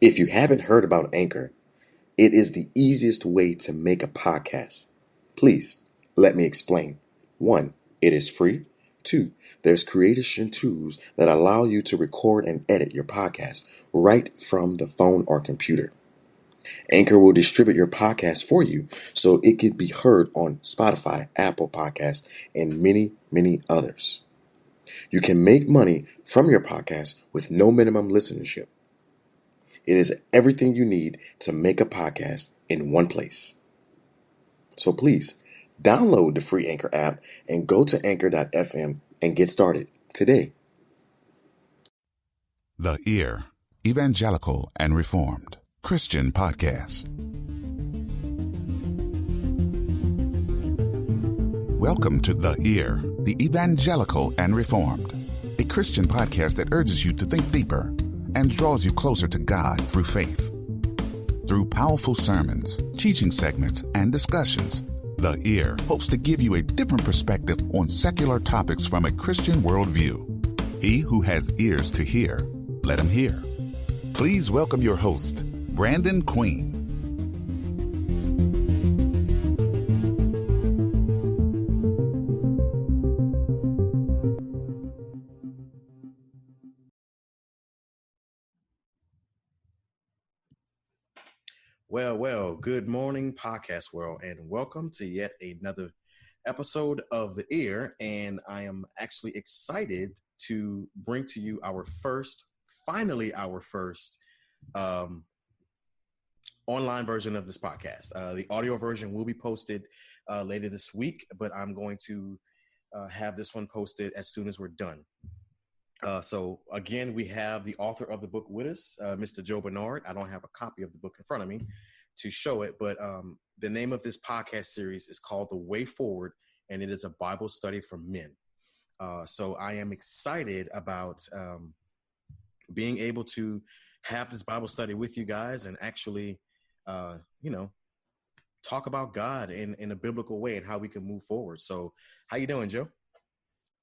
If you haven't heard about Anchor, it is the easiest way to make a podcast. Please, let me explain. 1, it is free. 2, there's creation tools that allow you to record and edit your podcast right from the phone or computer. Anchor will distribute your podcast for you so it can be heard on Spotify, Apple Podcasts, and many, many others. You can make money from your podcast with no minimum listenership. It is everything you need to make a podcast in one place. So please, download the free Anchor app and go to anchor.fm and get started today. The Ear, Evangelical and Reformed Christian Podcast. Welcome to The Ear, the Evangelical and Reformed, a Christian podcast that urges you to think deeper and draws you closer to God through faith. Through powerful sermons, teaching segments, and discussions, The Ear hopes to give you a different perspective on secular topics from a Christian worldview. He who has ears to hear, let him hear. Please welcome your host, Brandon Queen. Well, good morning, podcast world, and welcome to yet another episode of The Ear. And I am actually excited to bring to you finally our first online version of this podcast. The audio version will be posted later this week, but I'm going to have this one posted as soon as we're done. So again, we have the author of the book with us, Mr. Joe Barnard. I don't have a copy of the book in front of me to show it, but the name of this podcast series is called The Way Forward, and it is a Bible study for men. So I am excited about being able to have this Bible study with you guys and actually, talk about God in a biblical way and how we can move forward. So how you doing, Joe?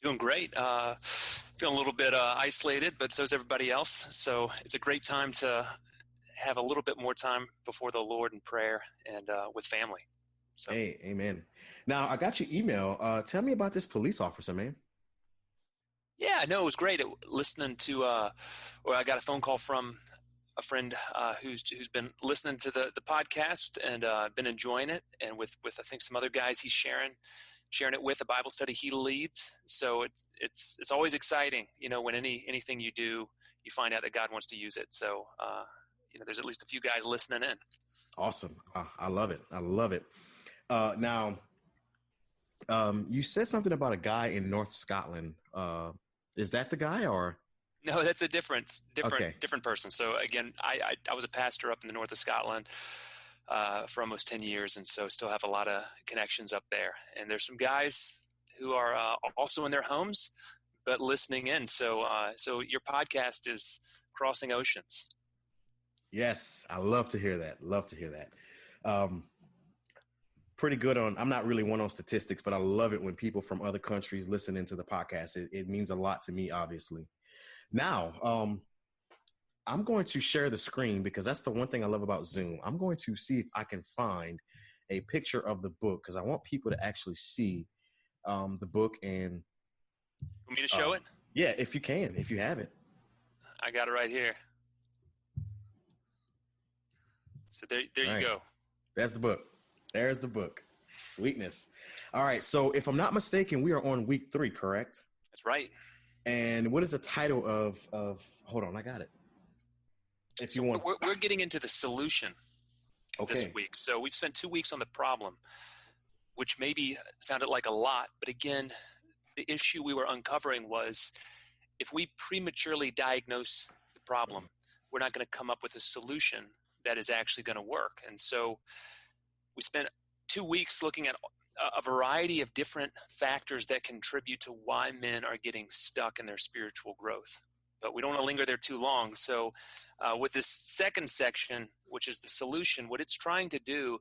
Doing great. Feeling a little bit isolated, but so is everybody else. So it's a great time to have a little bit more time before the Lord in prayer and with family. So. Hey, amen. Now, I got your email. Tell me about this police officer, man. Yeah, no, it was great. Listening to, or I got a phone call from a friend who's been listening to the podcast and been enjoying it, and with I think some other guys he's sharing it with, a Bible study he leads. So it's always exciting, when anything you do, you find out that God wants to use it. So, there's at least a few guys listening in. Awesome. I love it. Now, you said something about a guy in North Scotland. Is that the guy or? No, that's a different person. So again, I was a pastor up in the north of Scotland for almost 10 years. And so still have a lot of connections up there. And there's some guys who are also in their homes, but listening in. So your podcast is crossing oceans. Yes. I love to hear that. Pretty good I'm not really one on statistics, but I love it when people from other countries listen into the podcast. It means a lot to me, obviously. Now, I'm going to share the screen because that's the one thing I love about Zoom. I'm going to see if I can find a picture of the book because I want people to actually see the book. And want me to show it? Yeah, if you can, if you have it. I got it right here. So there you go. There's the book. There's the book. Sweetness. All right. So if I'm not mistaken, we are on week 3, correct? That's right. And what is the title of hold on, I got it. If you want, we're getting into the solution this week. So we've spent 2 weeks on the problem, which maybe sounded like a lot, but again, the issue we were uncovering was if we prematurely diagnose the problem, we're not going to come up with a solution that is actually going to work. And so we spent 2 weeks looking at a variety of different factors that contribute to why men are getting stuck in their spiritual growth. But we don't want to linger there too long. So with this second section, which is the solution, what it's trying to do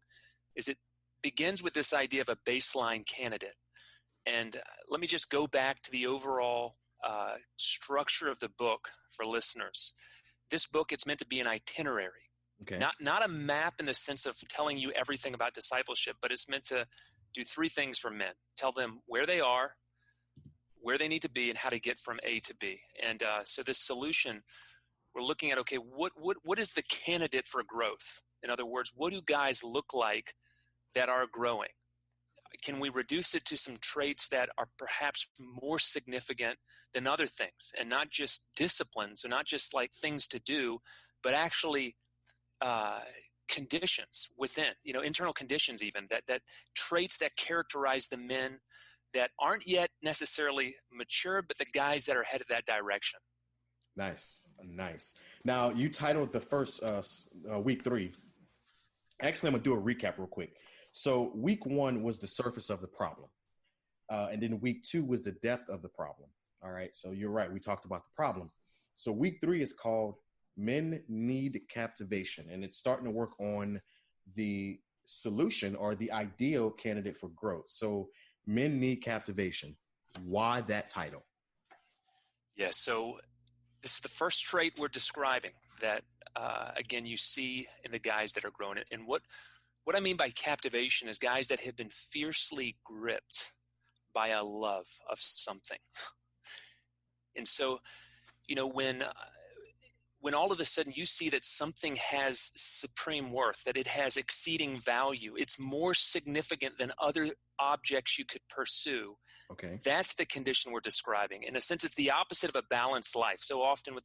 is it begins with this idea of a baseline candidate. And let me just go back to the overall structure of the book for listeners. this book, it's meant to be an itinerary, not a map in the sense of telling you everything about discipleship, but it's meant to do three things for men: tell them where they are, where they need to be, and how to get from A to B. And so this solution, we're looking at, okay, what is the candidate for growth? In other words, what do guys look like that are growing? Can we reduce it to some traits that are perhaps more significant than other things, and not just disciplines, or not just like things to do, but actually conditions within, internal conditions even, that traits that characterize the men that aren't yet necessarily mature, but the guys that are headed that direction. Nice. Now, you titled the first week 3. Actually, I'm going to do a recap real quick. So week 1 was the surface of the problem. And then week 2 was the depth of the problem. All right. So you're right. We talked about the problem. So week 3 is called Men Need Captivation. And it's starting to work on the solution or the ideal candidate for growth. So Men Need Captivation. Why that title? Yeah. So this is the first trait we're describing that, again, you see in the guys that are growing. And what I mean by captivation is guys that have been fiercely gripped by a love of something. And so, when all of a sudden you see that something has supreme worth, that it has exceeding value, it's more significant than other objects you could pursue. Okay. That's the condition we're describing. In a sense, it's the opposite of a balanced life. So often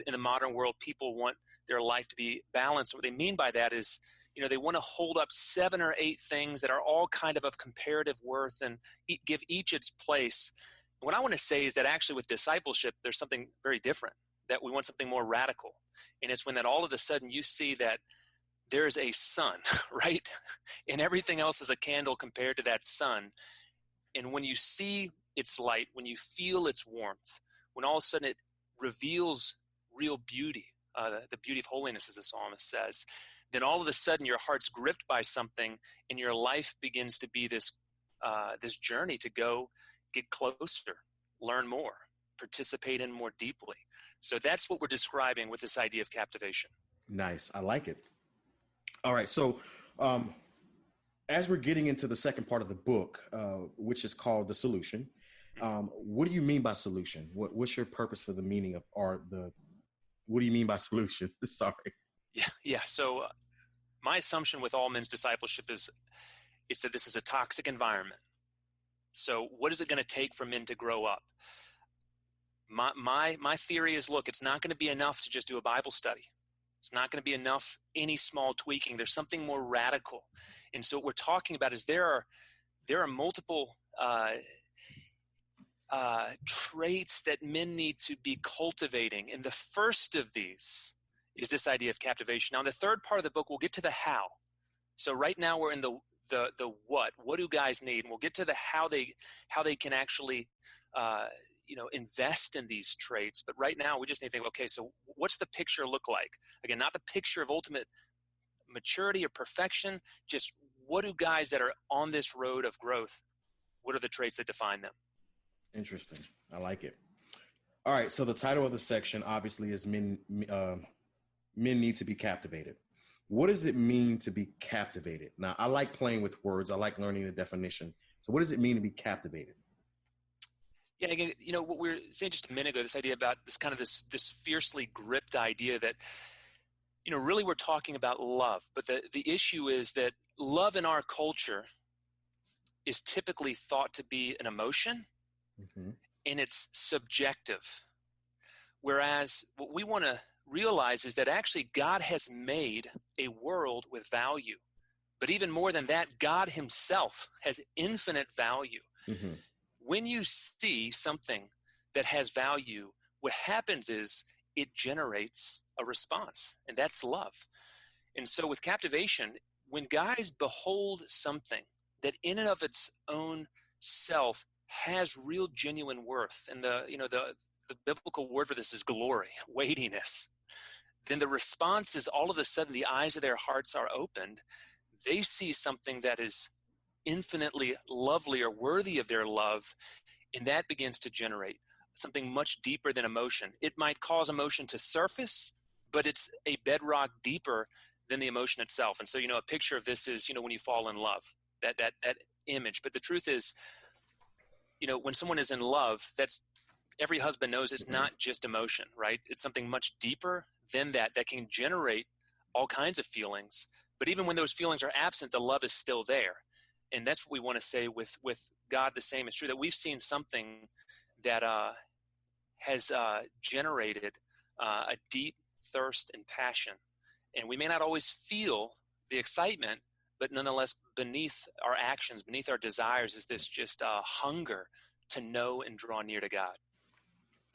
in the modern world, people want their life to be balanced. What they mean by that is, they want to hold up 7 or 8 things that are all kind of comparative worth and give each its place. What I want to say is that actually with discipleship, there's something very different, that we want something more radical. And it's when that all of a sudden you see that there's a sun, right? And everything else is a candle compared to that sun. And when you see its light, when you feel its warmth, when all of a sudden it reveals real beauty, the beauty of holiness, as the psalmist says, then all of a sudden your heart's gripped by something, and your life begins to be this journey to go get closer, learn more, participate in more deeply. So that's what we're describing with this idea of captivation. Nice. I like it. All right. So as we're getting into the second part of the book, which is called The Solution, what do you mean by solution? What's your purpose for the meaning of, what do you mean by solution? Sorry. Yeah. So my assumption with all men's discipleship is that this is a toxic environment. So what is it going to take for men to grow up? My theory is, look, it's not going to be enough to just do a Bible study. It's not going to be enough, any small tweaking. There's something more radical. And so what we're talking about is there are multiple traits that men need to be cultivating. And the first of these is this idea of captivation. Now, in the third part of the book, we'll get to the how. So right now we're in the what. What do guys need? And we'll get to the how they can actually invest in these traits. But right now we just need to think, okay, so what's the picture look like? Again, not the picture of ultimate maturity or perfection, just what do guys that are on this road of growth, what are the traits that define them? Interesting. I like it. All right. So the title of the section obviously is Men Need to Be Captivated. What does it mean to be captivated? Now, I like playing with words. I like learning the definition. So what does it mean to be captivated? Yeah, again, what we were saying just a minute ago, this idea about this fiercely gripped idea that, really we're talking about love. But the issue is that love in our culture is typically thought to be an emotion, and it's subjective. Whereas what we want to realize is that actually God has made a world with value. But even more than that, God himself has infinite value. Mm-hmm. When you see something that has value, what happens is it generates a response, and that's love. And so with captivation, when guys behold something that in and of its own self has real genuine worth, and the biblical word for this is glory, weightiness, then the response is all of a sudden the eyes of their hearts are opened. They see something that is infinitely lovely or worthy of their love, and that begins to generate something much deeper than emotion. It might cause emotion to surface, but it's a bedrock deeper than the emotion itself. And so, a picture of this is, when you fall in love, that image. But the truth is, when someone is in love, that's every husband knows it's not just emotion, right? It's something much deeper than that can generate all kinds of feelings. But even when those feelings are absent, the love is still there. And that's what we want to say with God. The same is true, that we've seen something that has generated a deep thirst and passion. And we may not always feel the excitement, but nonetheless, beneath our actions, beneath our desires, is this just hunger to know and draw near to God.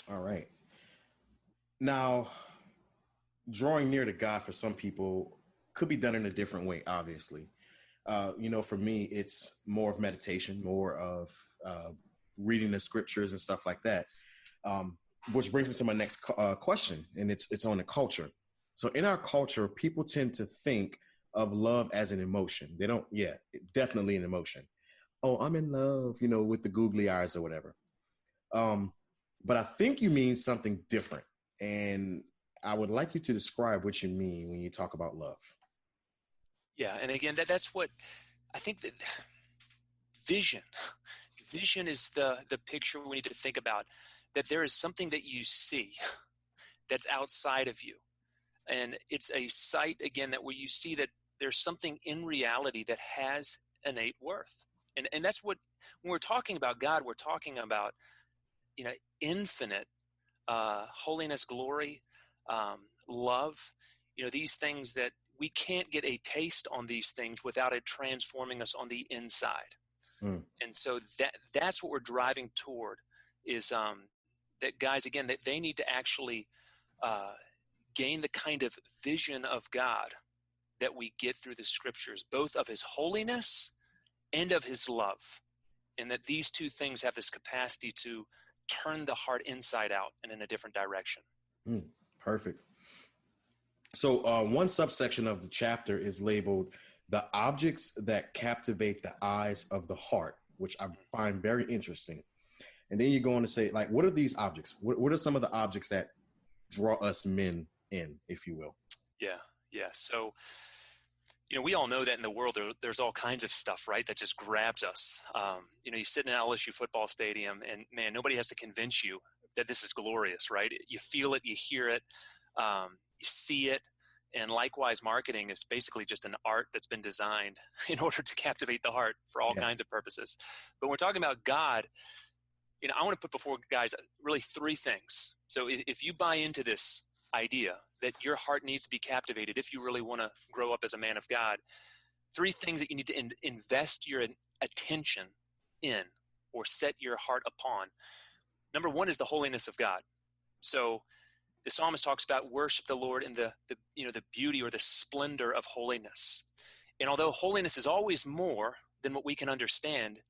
All right. Now, drawing near to God for some people could be done in a different way, obviously. For me, it's more of meditation, more of reading the scriptures and stuff like that, which brings me to my next question, and it's on the culture. So in our culture, people tend to think of love as an emotion. They don't, definitely an emotion. Oh, I'm in love, with the googly eyes or whatever. But I think you mean something different. And I would like you to describe what you mean when you talk about love. Yeah, and again, that's what I think that vision is the picture we need to think about, that there is something that you see that's outside of you. And it's a sight, again, that where you see that there's something in reality that has innate worth. And that's what, when we're talking about God, we're talking about, infinite holiness, glory, love, these things that we can't get a taste on these things without it transforming us on the inside. And so that's what we're driving toward, is that guys, again, that they need to actually gain the kind of vision of God that we get through the scriptures, both of his holiness and of his love. And that these two things have this capacity to turn the heart inside out and in a different direction. Perfect. So one subsection of the chapter is labeled "The Objects That Captivate the Eyes of the Heart," which I find very interesting. And then you're going to say, like, what are these objects? What are some of the objects that draw us men in, if you will? Yeah. So, we all know that in the world, there's all kinds of stuff, right, that just grabs us. You sit in an LSU football stadium, and man, nobody has to convince you that this is glorious, right? You feel it, you hear it, you see it. And likewise, marketing is basically just an art that's been designed in order to captivate the heart for all kinds of purposes. But when we're talking about God, I want to put before guys really three things. So if you buy into this idea that your heart needs to be captivated, if you really want to grow up as a man of God, three things that you need to invest your attention in or set your heart upon. Number one is the holiness of God. So the psalmist talks about worship the Lord in the beauty or the splendor of holiness. And although holiness is always more than what we can understand,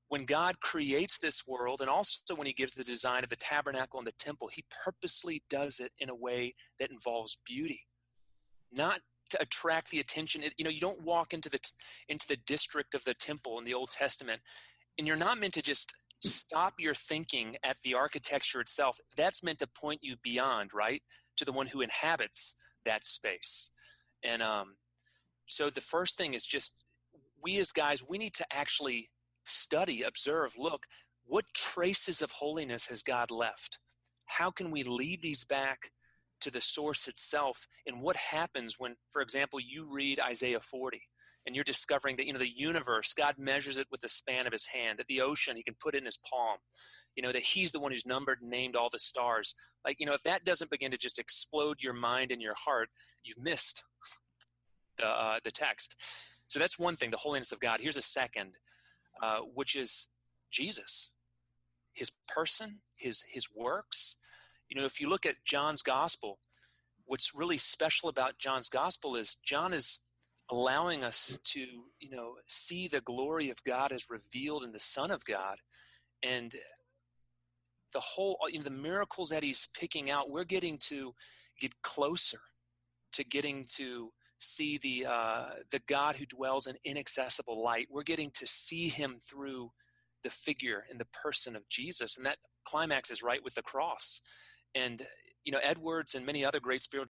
when God creates this world, and also when he gives the design of the tabernacle and the temple, he purposely does it in a way that involves beauty, not to attract the attention. You don't walk into the district of the temple in the Old Testament, and you're not meant to just stop your thinking at the architecture itself. That's meant to point you beyond, right, to the one who inhabits that space. And so the first thing is just, we as guys, we need to actually study, observe, look, what traces of holiness has God left? How can we lead these back to the source itself? And what happens when, for example, you read Isaiah 40 and you're discovering that, the universe, God measures it with the span of his hand, that the ocean, he can put it in his palm, that he's the one who's numbered and named all the stars. Like, if that doesn't begin to just explode your mind and your heart, you've missed the text. So that's one thing, the holiness of God. Here's a second, which is Jesus, his person, his works. If you look at John's gospel, what's really special about John's gospel is John is allowing us to, see the glory of God as revealed in the Son of God. And the whole, the miracles that he's picking out, we're getting to get closer to getting to see the God who dwells in inaccessible light. We're getting to see him through the figure and the person of Jesus. And that climax is right with the cross. And, Edwards and many other great spiritual